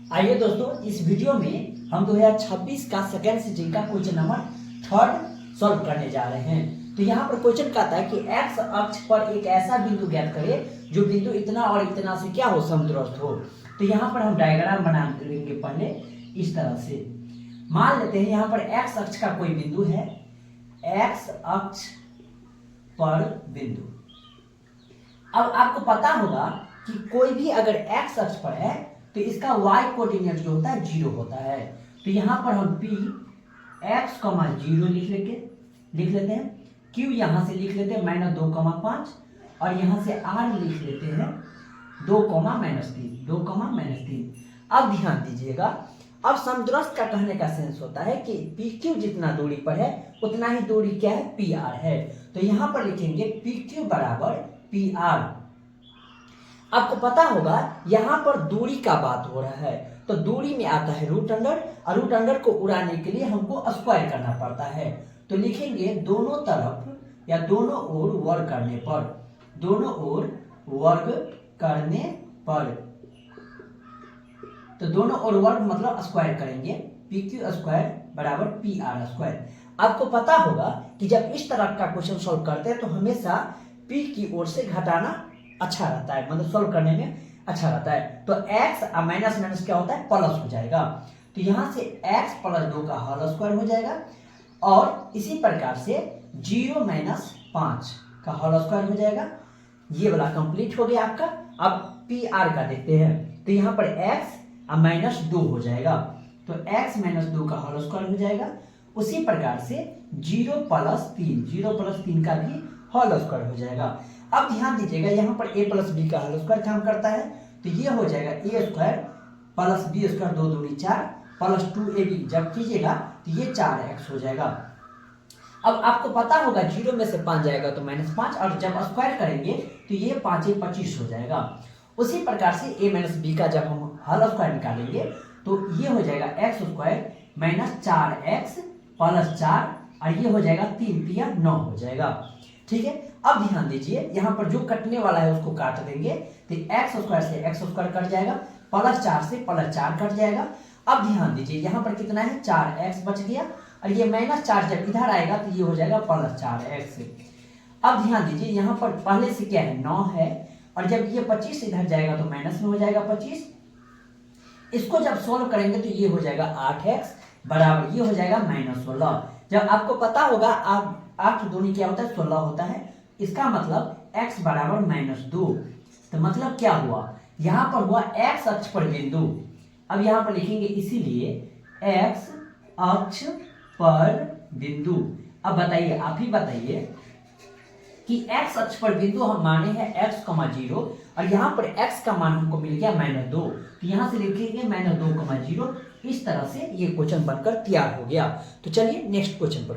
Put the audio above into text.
आइए दोस्तों, इस वीडियो में हम 2026 का सेकेंड सीजन का क्वेश्चन नंबर 3 सॉल्व करने जा रहे हैं। तो यहाँ पर क्वेश्चन कहता है कि एक्स अक्ष पर एक ऐसा बिंदु ज्ञात करें जो बिंदु इतना और इतना से क्या हो, समदूरस्थ हो। तो यहाँ पर हम डायग्राम बना लेंगे पहले इस तरह से। मान लेते हैं यहाँ पर एक्स अक्ष का कोई बिंदु है, एक्स अक्ष पर बिंदु। अब आपको पता होगा कि कोई भी अगर एक्स अक्ष पर है तो इसका y कोऑर्डिनेट जो होता है 0 होता है। तो यहाँ पर हम p x, 0 लिख लेते हैं, q यहाँ से लिख लेते हैं -2,5 और यहाँ से r लिख लेते हैं 2,-3। अब ध्यान दीजिएगा, अब समदूरस्थ का कहने का सेंस होता है कि PQ जितना दूरी पर है उतना ही दूरी क्या है, PR है। तो यहाँ पर लिखेंगे PQ बराबर PR। आपको पता होगा यहाँ पर दूरी का बात हो रहा है, तो दूरी में आता है रूट अंडर, और रूट अंडर को उड़ाने के लिए हमको स्क्वायर करना पड़ता है। तो लिखेंगे दोनों तरफ या दोनों ओर वर्ग करने पर, दोनों ओर वर्ग करने पर, तो दोनों ओर वर्ग मतलब स्क्वायर करेंगे, PQ स्क्वायर बराबर PR स्क्वायर। आपको पता होगा कि जब इस तरह का क्वेश्चन सॉल्व करते हैं तो हमेशा P की ओर से घटाना अच्छा रहता है, मतलब सॉल्व करने में अच्छा रहता है। तो x माइनस माइनस क्या होता है, प्लस हो जाएगा। तो यहाँ से x + 2 का होल स्क्वायर हो जाएगा, और इसी प्रकार से 0 - 5 का होल स्क्वायर हो जाएगा। ये वाला कंप्लीट हो गया आपका। अब PR का देखते हैं, तो यहाँ पर x - 2 हो जाएगा, तो x - 2 का होल स्क्वायर हो जाएगा। उसी प्रकार से 0 + 3 का भी होल स्क्वायर हो जाएगा। अब ध्यान दीजिएगा, यहाँ पर a + b का होल स्क्वायर काम करता है, तो ये हो जाएगा a² + b² 2 दूनी 4 + 2ab। जब कीजिएगा तो ये 4x हो जाएगा। अब आपको पता होगा 0 में से 5 जाएगा तो -5, और जब स्क्वायर करेंगे तो ये 5 × 25 हो जाएगा। उसी प्रकार से a - b का जब हम होल स्क्वायर निकालेंगे तो ये हो जाएगा x² - 4x + 4, और ये हो जाएगा 3 × 9 हो जाएगा। ठीक है, अब ध्यान दीजिए, यहाँ पर जो कटने वाला है उसको काट देंगे, तो x² से x² कट जाएगा, +4 से +4 कट जाएगा। अब ध्यान दीजिए, यहाँ पर कितना है, 4x बच गया, और ये -4 जब इधर आएगा तो ये हो जाएगा +4x। अब ध्यान दीजिए, यहाँ पर पहले से क्या है, 9 है, और जब ये 25 इधर जाएगा तो माइनस में हो जाएगा 25। इसको जब सोल्व करेंगे तो ये हो जाएगा 8x बराबर, ये हो जाएगा -16। जब आपको पता होगा आप 8 दूनी क्या होता है, 16 होता है। इसका मतलब x बराबर -2। तो मतलब क्या हुआ, यहाँ पर हुआ x अक्ष पर बिंदु। अब यहाँ पर लिखेंगे इसीलिए x अक्ष पर बिंदु। अब बताइए, आप ही बताइए कि x अक्ष पर बिंदु हम माने हैं x, 0, और यहाँ पर x का मान हमको मिल गया -2। तो यहाँ से लिखेंगे -2, 0। इस तरह से ये क्वेश्चन बनकर तैयार हो गया। तो चलिए नेक्स्ट क्वेश्चन पर।